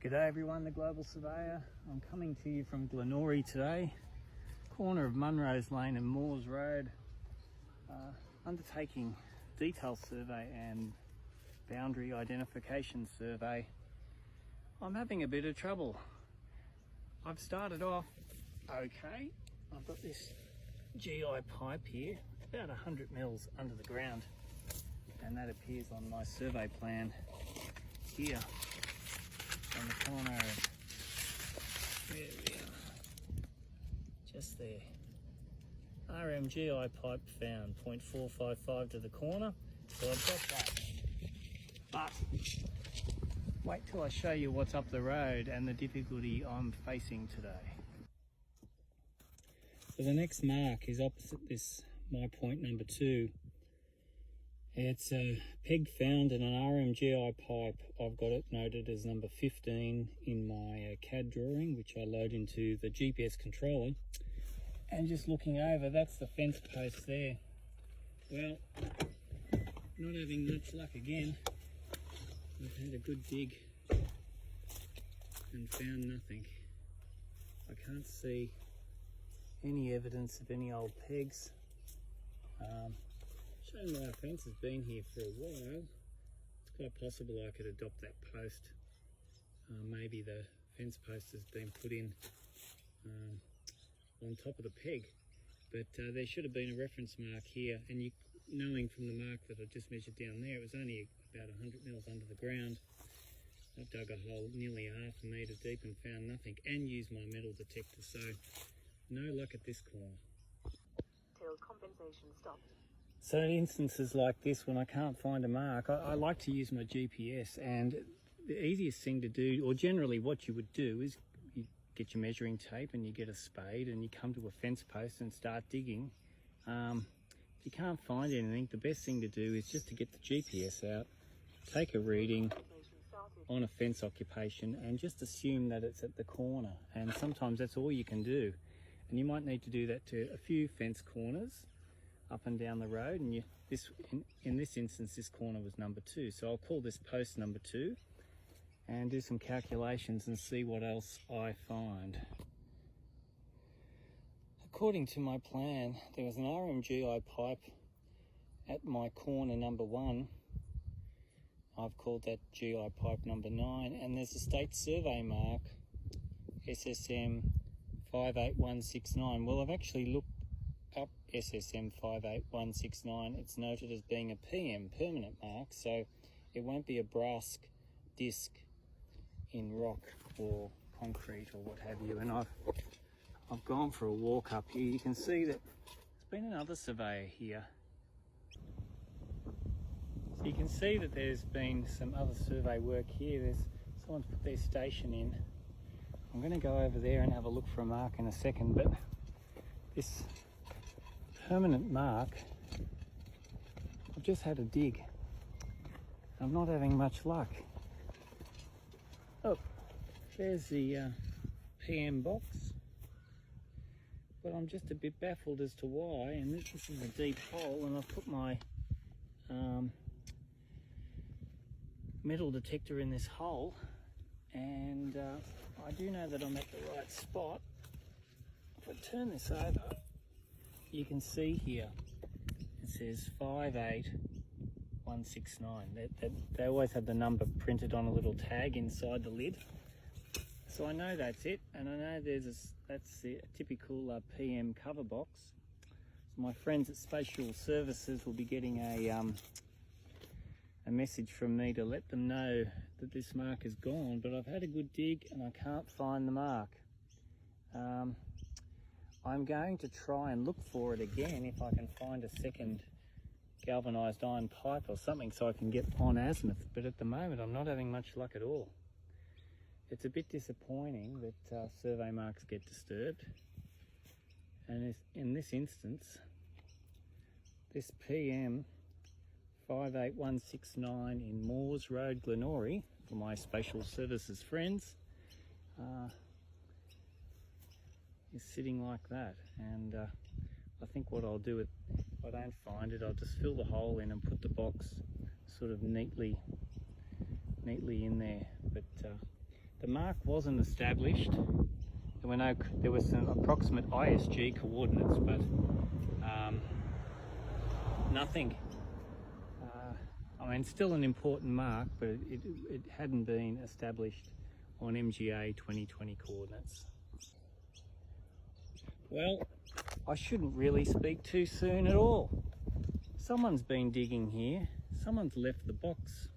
G'day everyone, the Global Surveyor. I'm coming to you from Glenorrey today, corner of Munrose Lane and Moores Road, undertaking detail survey and boundary identification survey. I'm having a bit of trouble. I've started off okay. I've got this GI pipe here, about 100 mils under the ground, and that appears on my survey plan here on the corner. There we are, just there. RMGI pipe found, 0.455 to the corner, so I've got that. But wait till I show you what's up the road and the difficulty I'm facing today. So the next mark is opposite this, my point number 2. It's a peg found in an RMGI pipe. I've got it noted as number 15 in my CAD drawing, which I load into the GPS controller. And just looking over, that's the fence post there. Well, not having much luck again. I've had a good dig and found nothing. I can't see any evidence of any old pegs. Showing my fence has been here for a while. It's quite possible I could adopt that post. Maybe the fence post has been put in on top of the peg, but there should have been a reference mark here, and you, knowing from the mark that I just measured down there, it was only about 100 mils under the ground. I've dug a hole nearly half a metre deep and found nothing, and used my metal detector, so no luck at this corner. Till compensation stopped. So in instances like this, when I can't find a mark, I like to use my GPS, and the easiest thing to do, or generally what you would do, is you get your measuring tape and you get a spade and you come to a fence post and start digging. If you can't find anything, the best thing to do is just to get the GPS out, take a reading on a fence occupation and just assume that it's at the corner, and sometimes that's all you can do. And you might need to do that to a few fence corners up and down the road, and in this instance this corner was number 2, so I'll call this post number 2 and do some calculations and see what else I find. According to my plan, there was an RMGI pipe at my corner number 1. I've called that GI pipe number 9, and there's a state survey mark, SSM 58169. Well, I've actually looked up SSM 58169. It's noted as being a PM, permanent mark, so it won't be a brass disc in rock or concrete or what have you. And I've gone for a walk up here. You can see that there's been another surveyor here. So you can see that there's been some other survey work here. There's someone's put their station in. I'm going to go over there and have a look for a mark in a second, but this permanent mark, I've just had a dig. I'm not having much luck. Oh, there's the PM box, but I'm just a bit baffled as to why. And this is a deep hole, and I've put my metal detector in this hole, and I do know that I'm at the right spot. If I turn this over, you can see here it says 58169. They always have the number printed on a little tag inside the lid, so I know that's it, and I know that's the typical PM cover box. So my friends at Spatial Services will be getting a message from me to let them know that this mark is gone, but I've had a good dig and I can't find the mark. I'm going to try and look for it again if I can find a second galvanised iron pipe or something so I can get on azimuth, but at the moment I'm not having much luck at all. It's a bit disappointing that survey marks get disturbed, and in this instance this PM 58169 in Moores Road, Glenorrey, for my Spatial Services friends, is sitting like that. And I think what I'll do, if I don't find it, I'll just fill the hole in and put the box sort of neatly in there. But the mark wasn't established. There were some approximate ISG coordinates, but nothing. I mean, still an important mark, but it hadn't been established on MGA 2020 coordinates. Well, I shouldn't really speak too soon at all. Someone's been digging here. Someone's left the box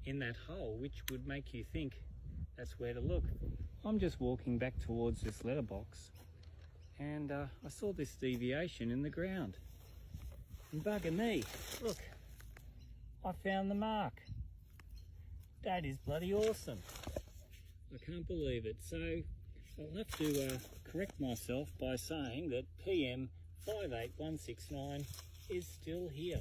in that hole, which would make you think that's where to look. I'm just walking back towards this letterbox, and I saw this deviation in the ground. And bugger me, look, I found the mark. That is bloody awesome. I can't believe it. So I'll have to correct myself by saying that PM 58169 is still here.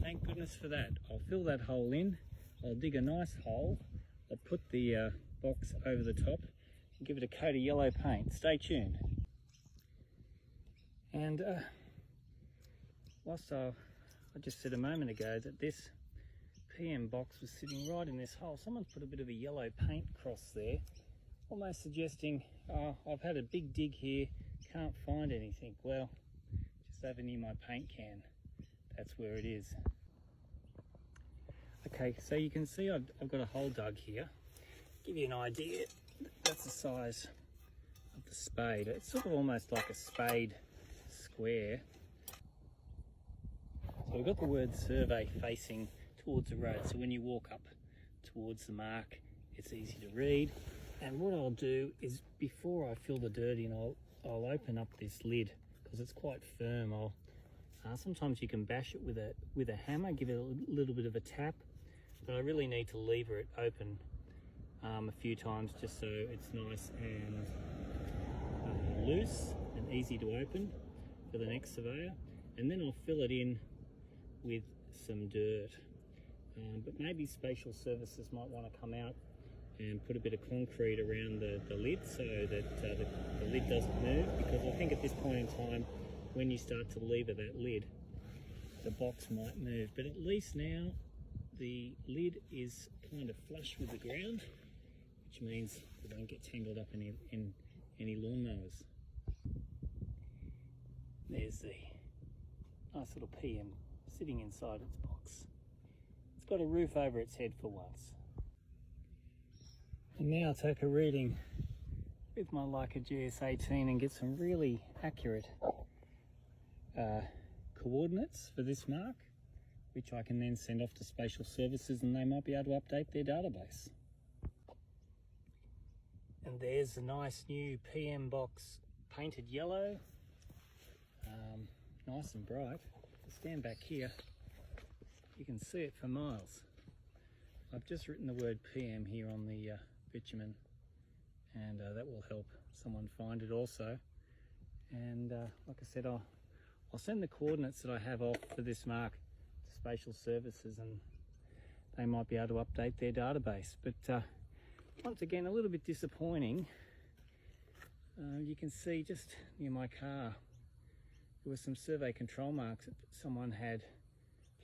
Thank goodness for that. I'll fill that hole in. I'll dig a nice hole. I'll put the box over the top and give it a coat of yellow paint. Stay tuned. And whilst I just said a moment ago that this PM box was sitting right in this hole, someone's put a bit of a yellow paint cross there, almost suggesting, I've had a big dig here, can't find anything. Well, just over near my paint can, that's where it is. Okay, so you can see I've got a hole dug here. Give you an idea, that's the size of the spade. It's sort of almost like a spade square. So we've got the word survey facing towards the road, so when you walk up towards the mark, it's easy to read. And what I'll do is, before I fill the dirt in, I'll open up this lid because it's quite firm. Sometimes you can bash it with a hammer, give it a little bit of a tap, but I really need to lever it open a few times just so it's nice and loose and easy to open for the next surveyor. And then I'll fill it in with some dirt. But maybe Spatial Services might want to come out and put a bit of concrete around the lid so that the lid doesn't move, because I think at this point in time, when you start to lever that lid, the box might move. But at least now the lid is kind of flush with the ground, which means it won't get tangled up in any lawnmowers. There's the nice little PM sitting inside its box. It's got a roof over its head for once. And now I'll take a reading with my Leica GS18 and get some really accurate coordinates for this mark, which I can then send off to Spatial Services and they might be able to update their database. And there's a nice new PM box painted yellow, nice and bright. I'll stand back here, you can see it for miles. I've just written the word PM here on the bitumen, and that will help someone find it also. And like I said, I'll send the coordinates that I have off for this mark to Spatial Services and they might be able to update their database. But once again, a little bit disappointing. You can see just near my car there were some survey control marks that someone had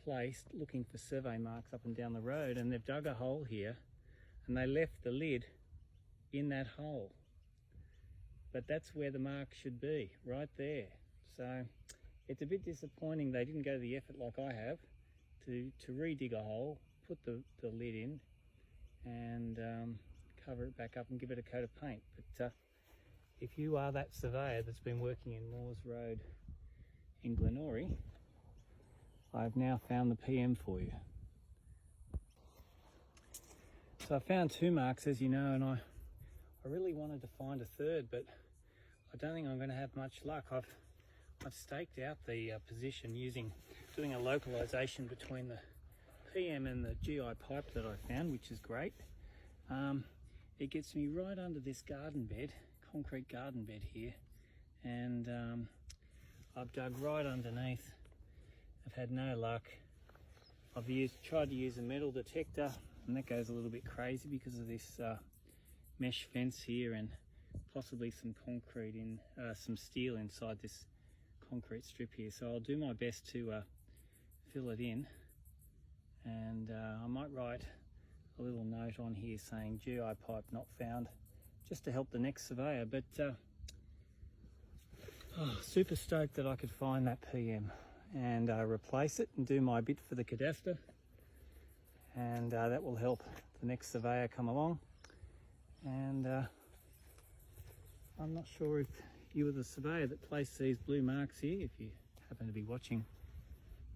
placed looking for survey marks up and down the road, and they've dug a hole here and they left the lid in that hole. But that's where the mark should be, right there. So it's a bit disappointing they didn't go to the effort like I have to re-dig a hole, put the lid in and cover it back up and give it a coat of paint. But if you are that surveyor that's been working in Moores Road in Glenorrey, I've now found the PM for you. So I found two marks, as you know, and I really wanted to find a third, but I don't think I'm going to have much luck. I've staked out the position doing a localization between the PM and the GI pipe that I found, which is great. It gets me right under this garden bed, concrete garden bed here, and I've dug right underneath. I've had no luck. I've tried to use a metal detector, and that goes a little bit crazy because of this mesh fence here and possibly some concrete some steel inside this concrete strip here. So I'll do my best to fill it in, and I might write a little note on here saying GI pipe not found, just to help the next surveyor. But super stoked that I could find that PM and replace it and do my bit for the cadaster, and that will help the next surveyor come along. And I'm not sure if you were the surveyor that placed these blue marks here. If you happen to be watching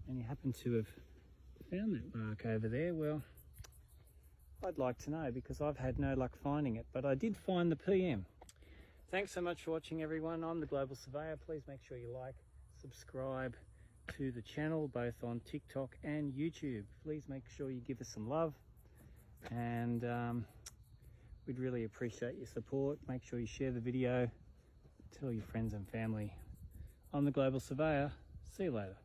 and you happen to have found that mark over there, well, I'd like to know, because I've had no luck finding it, but I did find the PM. Thanks so much for watching, everyone. I'm the Global Surveyor. Please make sure you like, subscribe to the channel, both on TikTok and YouTube. Please make sure you give us some love, and we'd really appreciate your support. Make sure you share the video, tell your friends and family. I'm the Global Surveyor. See you later.